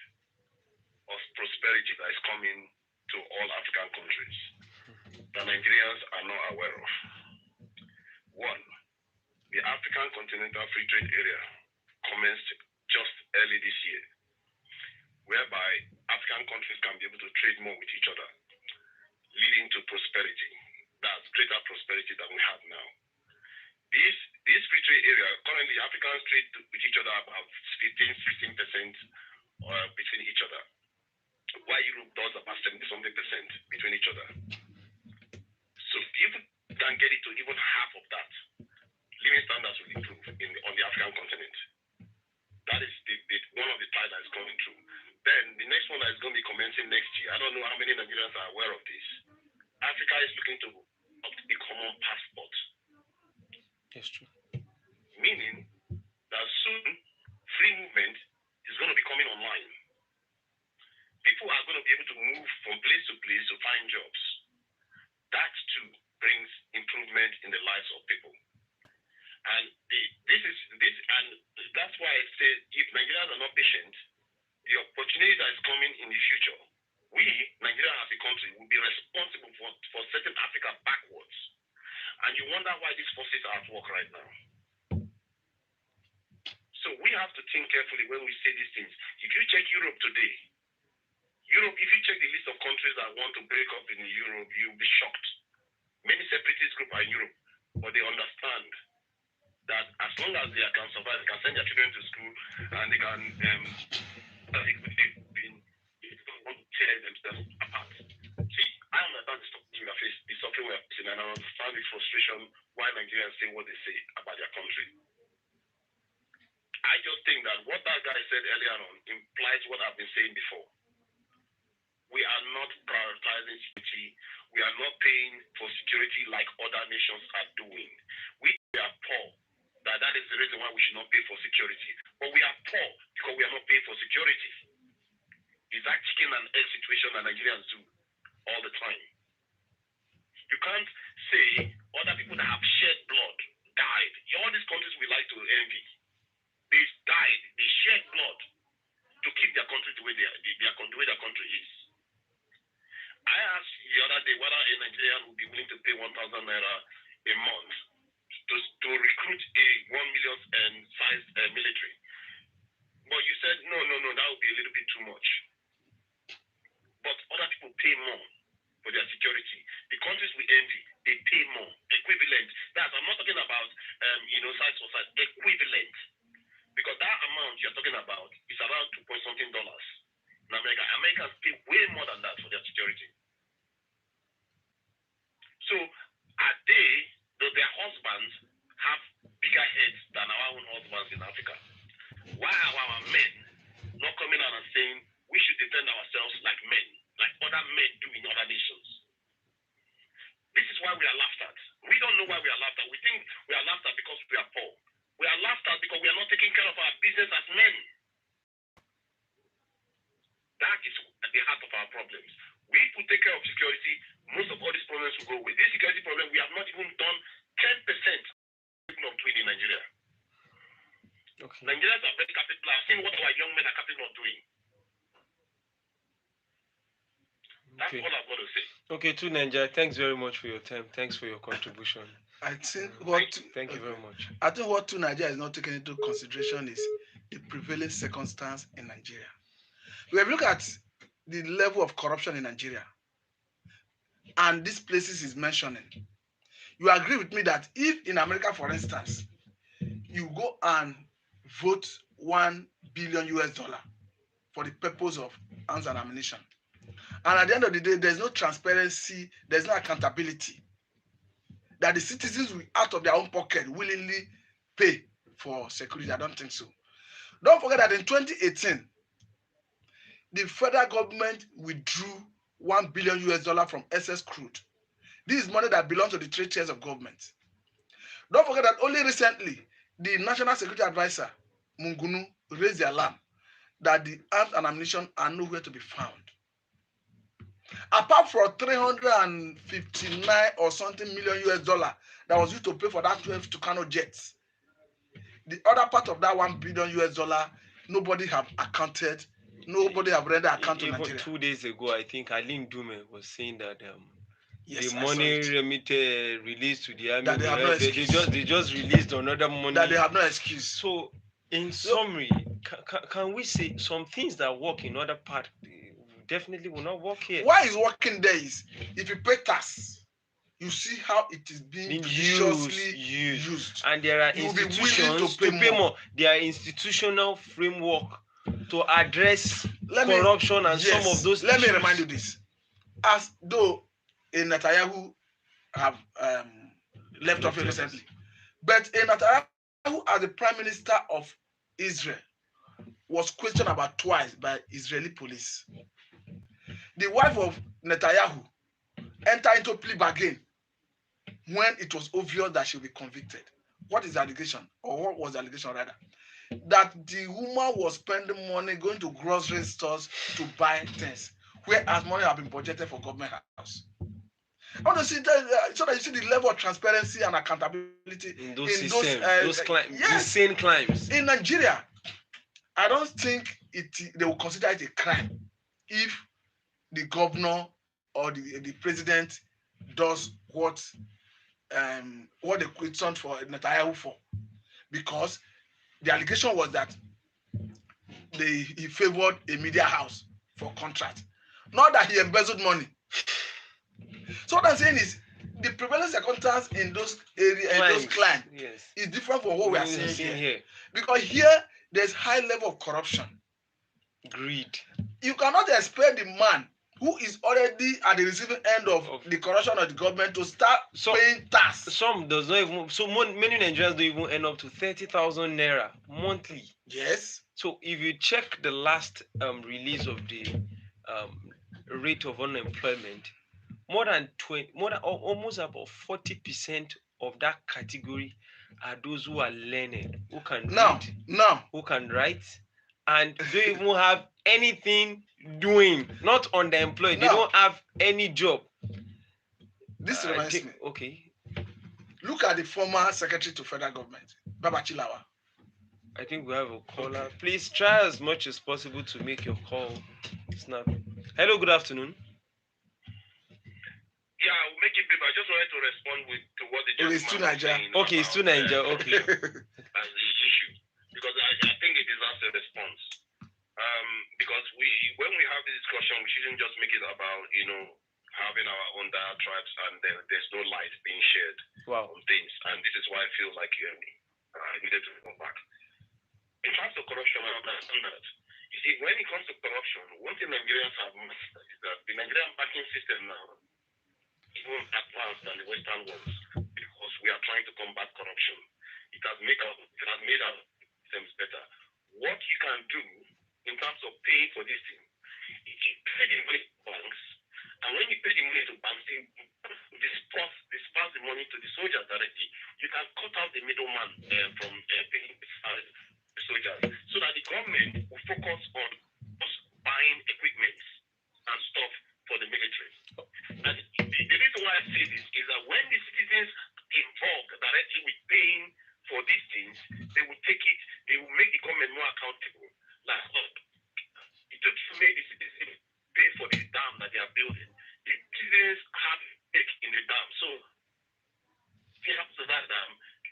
of prosperity that is coming to all African countries that Nigerians are not aware of. One, the African Continental Free Trade Area commenced just early this year, whereby African countries can be able to trade more with each other, leading to prosperity. That's greater prosperity than we have now. This free trade area, currently Africans trade with each other about 15-16% between each other, while Europe does about 70-something% between each other. So if we can get it to even half of that, living standards will improve on the African continent. That is one of the tide that is coming through. Then the next one that is going to be commencing next year, I don't know how many Nigerians are aware of this. Africa is looking to adopt a common passport. That's true. Meaning that soon free movement is going to be coming online. People are going to be able to move from place to place to find jobs. That too brings improvement in the lives of people. And that's why I say if Nigerians are not patient, the opportunity that is coming in the future, we, Nigeria as a country, will be responsible for setting Africa backwards. And you wonder why these forces are at work right now. So we have to think carefully when we say these things. If you check Europe today, if you check the list of countries that want to break up in Europe, you'll be shocked. Many separatist groups are in Europe, but they understand that as long as they can survive, they can send their children to school, and they can tear themselves apart. See, I understand the suffering we are facing, and I understand the frustration why Nigerians say what they say about their country. I just think that what that guy said earlier on implies what I've been saying before. We are not prioritizing security. We are not paying for security like other nations are doing. We are poor. That is the reason why we should not pay for security. But we are poor because we are not paying for security. It's that chicken and egg situation that Nigerians do all the time. You can't say other people that have shed blood died. All these countries we like to envy, they died. They shed blood to keep their country the way their country is. I asked the other day whether a Nigerian would be willing to pay 1,000 naira a month to recruit a 1 million size military. But you said no, that would be a little bit too much. But other people pay more for their security. The countries we envy, they pay more, equivalent. I'm not talking about size for size, equivalent. Because that amount you're talking about is around $2 point something in America. Americans pay way more than that for their security. So does their husbands have bigger heads than our own husbands in Africa? Why are our men not coming out and saying we should defend ourselves like men, like other men do in other nations? This is why we are laughed at. We don't know why we are laughed at. We think we are laughed at because we are poor. We are laughed at because we are not taking care of our business as men. That is at the heart of our problems. We will take care of security, most of all these problems will go away. This security problem, we have not even done 10% of doing in Nigeria. Okay. Nigerians are very capable. I've seen what our young men are capable of doing. That's all I've got to say. Okay, to Nigeria, thanks very much for your time. Thanks for your contribution. I think thank you very much. I think what to Nigeria is not taken into consideration is the prevailing circumstance in Nigeria. We have looked at the level of corruption in Nigeria, and these places is mentioning. You agree with me that if in America, for instance, you go and vote $1 billion for the purpose of arms and ammunition, and at the end of the day, there's no transparency, there's no accountability, that the citizens will, out of their own pocket, willingly pay for security. I don't think so. Don't forget that in 2018, the federal government withdrew $1 billion from excess crude. This is money that belongs to the 3 tiers of government. Don't forget that only recently, the National Security Advisor, Mungunu, raised the alarm that the arms and ammunition are nowhere to be found. Apart from 359 or something million that was used to pay for that 12 Tucano jets, the other part of that $1 billion, nobody have accounted. Nobody have rendered account to Nigeria. 2 days ago, I think Aline Dume was saying that yes, the money remitted released to the army, that they have no excuse. They just released another money. That they have no excuse. So, in summary, can we say some things that work in other parts definitely will not work here? Why is working there is if you pay tax, you see how it is being judiciously used. And there are institutions to pay more. There are institutional framework to address corruption and some of those Let me remind you this. As though Netanyahu have left office recently, but Netanyahu as the Prime Minister of Israel was questioned about twice by Israeli police. The wife of Netanyahu entered into plea bargain when it was obvious that she will be convicted. What is the allegation? Or what was the allegation rather? That the woman was spending money going to grocery stores to buy things, whereas money have been budgeted for government house. I want to see that, so that you see the level of transparency and accountability in those insane crimes. In Nigeria, I don't think they will consider it a crime if the governor or the president does what they questioned for Netanyahu for, because the allegation was that he favored a media house for contract, not that he embezzled money. So what I'm saying is the prevailing circumstance in those areas, in those clans, is different from what we are seeing here. Because here there's high level of corruption, greed. You cannot expect the man who is already at the receiving end of the corruption of the government to start paying tax. Some does not even. So many Nigerians don't even end up to 30,000 naira monthly. Yes. So if you check the last release of the rate of unemployment, almost about 40% of that category are those who are learned, who can read, who can write, and don't even have anything doing, not underemployed. They don't have any job. This reminds me. Okay. Look at the former secretary to federal government, Baba Chilawa. I think we have a caller. Okay. Please try as much as possible to make your call snap. Hello, good afternoon. Yeah, I'll make it brief. I just wanted to respond to what the gentleman was saying. Okay, it's too Niger. Okay. As the issue, because I think it deserves a response. Because when we have this discussion, we shouldn't just make it about having our own diatribes and there's no light being shared on things. And this is why I feel like I needed to come back. In terms of corruption, I understand that. You see, when it comes to corruption, one thing Nigerians have mastered is that the Nigerian banking system now is more advanced than the Western ones because we are trying to combat corruption. It has made our systems better. What you can do in terms of paying for this thing, if you pay the money to banks, and when you pay the money to banks, they disperse the money to the soldiers directly. You can cut out the middleman from paying the soldiers, so that the government will focus on just buying equipment and stuff for the military. And the reason why I say this is that when the citizens involved directly with paying for these things, they will take it, they will make the government more accountable. Like, it just made the citizens pay for the dam that they are building. The citizens have a stake in the dam. So, if you have to that dam,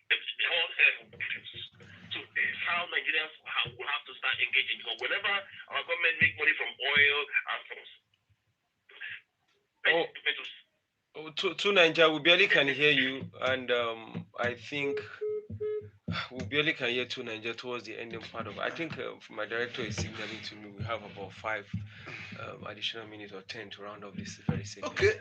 the whole air will produce. So, this is how Nigerians will have to start engaging. Because whenever our government make money from oil and from to Nigeria, we barely can hear you, and I think we barely can hear to Nigeria towards the ending part of it. I think my director is signaling to me we have about 5 additional minutes or 10 to round up this very segment. Okay,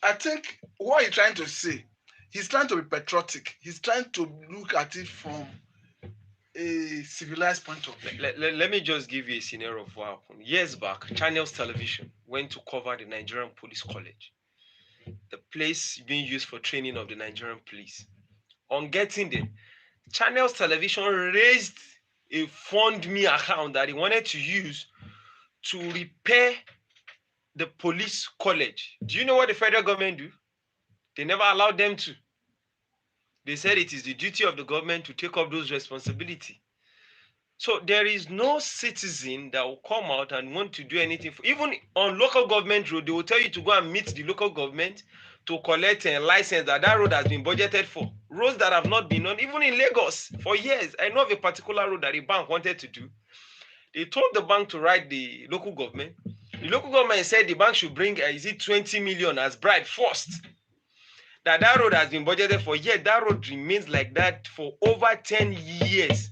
I think what he's trying to say, he's trying to be patriotic. He's trying to look at it from a civilized point of view. Let me just give you a scenario of what happened. Years back, Channels Television went to cover the Nigerian Police College, the place being used for training of the Nigerian police. On getting there, Channels Television raised a fund-me account that he wanted to use to repair the police college. Do you know what the federal government do? They never allowed them to. They said it is the duty of the government to take up those responsibilities. So there is no citizen that will come out and want to do anything. Even on local government road, they will tell you to go and meet the local government to collect a license that road has been budgeted for. Roads that have not been done, even in Lagos for years. I know of a particular road that the bank wanted to do. They told the bank to write the local government. The local government said the bank should bring, 20 million as bribe first. That road has been budgeted for, yet that road remains like that for over 10 years.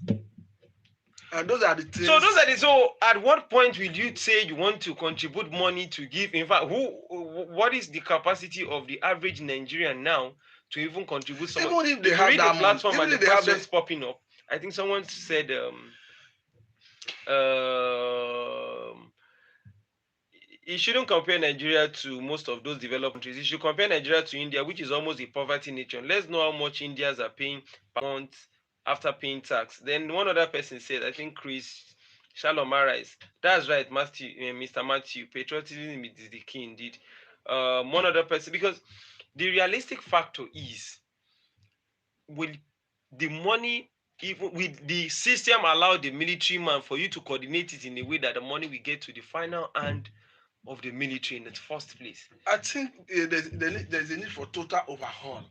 And those are the things. So at what point will you say you want to contribute money to give? In fact, what is the capacity of the average Nigerian now to even contribute? Even if they have that platform money, and the questions popping up. I think someone said you shouldn't compare Nigeria to most of those developed countries. You should compare Nigeria to India, which is almost a poverty nation. Let's know how much Indians are paying per month after paying tax. Then one other person said, I think Chris Shalomara is, that's right, Mr. Matthew, patriotism is the key indeed. One other person, because the realistic factor is, will the money, even with the system, allow the military man for you to coordinate it in a way that the money will get to the final hand of the military in the first place? I think there's a need for total overhaul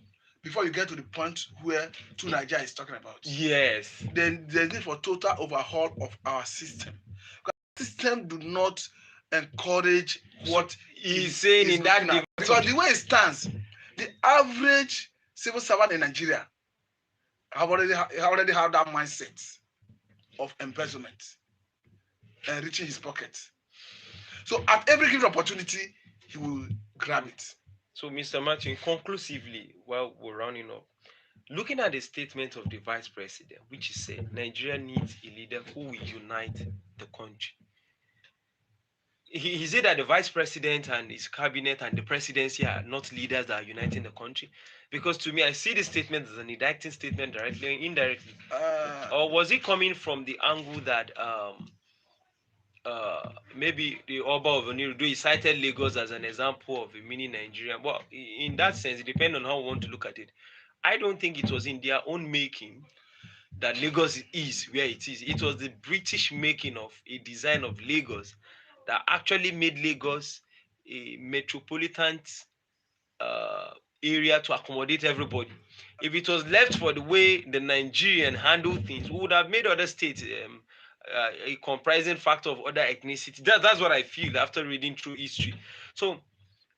before you get to the point where Nigeria is talking about. Yes. Then there's a need for total overhaul of our system. Because the system do not encourage what he's saying in that. Because the way it stands, the average civil servant in Nigeria already have that mindset of embezzlement and reaching his pocket. So at every given opportunity, he will grab it. So, Mr. Martin, conclusively, while we're rounding up, looking at the statement of the Vice President, which is said, Nigeria needs a leader who will unite the country. He said that the Vice President and his cabinet and the presidency are not leaders that are uniting the country. Because to me, I see the statement as an indicting statement directly or indirectly. Or was it coming from the angle that maybe the Oba of Onirudu, he cited Lagos as an example of a mini Nigeria? Well, in that sense, it depends on how we want to look at it. I don't think it was in their own making that Lagos is where it is. It was the British making of a design of Lagos that actually made Lagos a metropolitan uh, area to accommodate everybody. If it was left for the way the Nigerian handle things, we would have made other states a comprising factor of other ethnicity. That's what I feel after reading through history. So,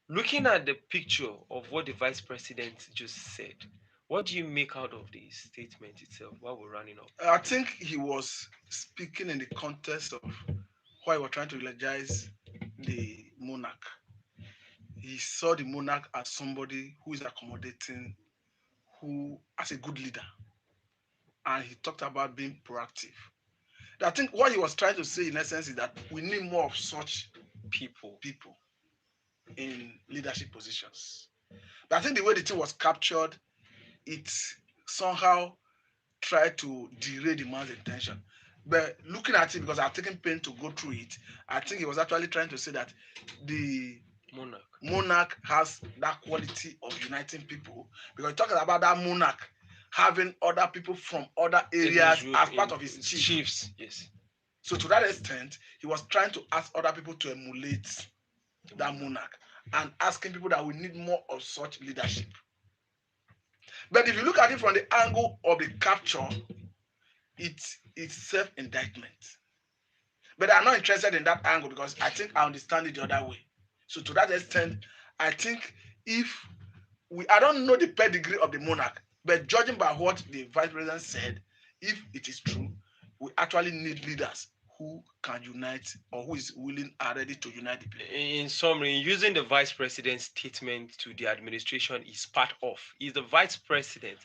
looking at the picture of what the vice president just said, what do you make out of the statement itself while we're running up? I think he was speaking in the context of why he was trying to eulogize the monarch. He saw the monarch as somebody who is accommodating, who as a good leader, and he talked about being proactive. I think what he was trying to say in essence is that we need more of such People. in leadership positions. But I think the way the thing was captured, it somehow tried to derail the man's intention. But looking at it, because I've taken pain to go through it, I think he was actually trying to say that the monarch has that quality of uniting people. Because talking about that monarch having other people from other areas as part of his chiefs. Yes. So to that extent, he was trying to ask other people to emulate that monarch and asking people that we need more of such leadership. But if you look at it from the angle of the capture, it's self-indictment. But I'm not interested in that angle because I think I understand it the other way. So to that extent, I think if I don't know the pedigree of the monarch, but judging by what the vice president said, if it is true, we actually need leaders who can unite or who is willing and ready to unite the people. In summary, using the vice president's statement to the administration is part of. Is the vice president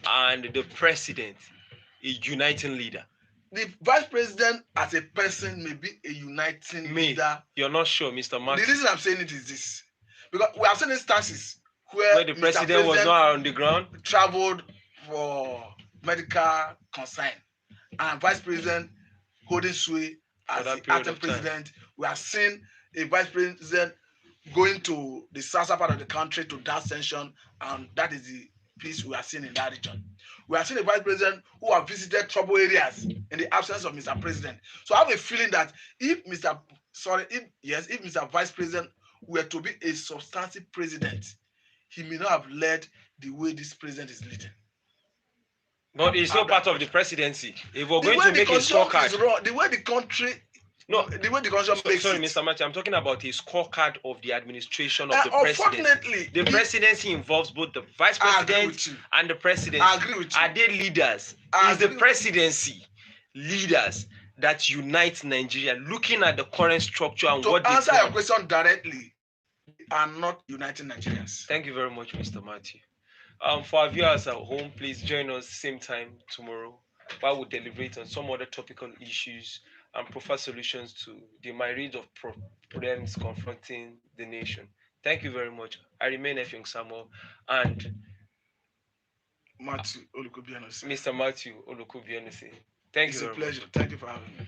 and the president a uniting leader? The vice president as a person may be a uniting leader. You're not sure, Mr. Martin. The reason I'm saying it is this. Because we have seen instances where the president was not on the ground, traveled for medical concern, and vice president holding sway as the acting president. We have seen a vice president going to the southern part of the country to that session, and that is the peace we are seeing in that region. We have seen a vice president who have visited trouble areas in the absence of Mr. President. So I have a feeling that if Mr. Vice President were to be a substantive president, he may not have led the way this president is leading. But it's not part of the presidency. If we're going to make a scorecard, the way the country. No, the way the constitution makes sorry, Mr. Matthew, I'm talking about a scorecard of the administration of the president. Unfortunately, the presidency involves both the vice president and the presidency. I agree with you. Are they leaders? Is the presidency leaders that unite Nigeria? Looking at the current structure and what to answer your question directly, they are not uniting Nigerians. Thank you very much, Mr. Matthew. For our viewers at home, please join us same time tomorrow while we deliberate on some other topical issues and provide solutions to the myriad of problems confronting the nation. Thank you very much. I remain Effiong Samuel and Matthew Olukubianose. Mr. Matthew Olukubianose. Thank you very much. It's a pleasure. Thank you for having me.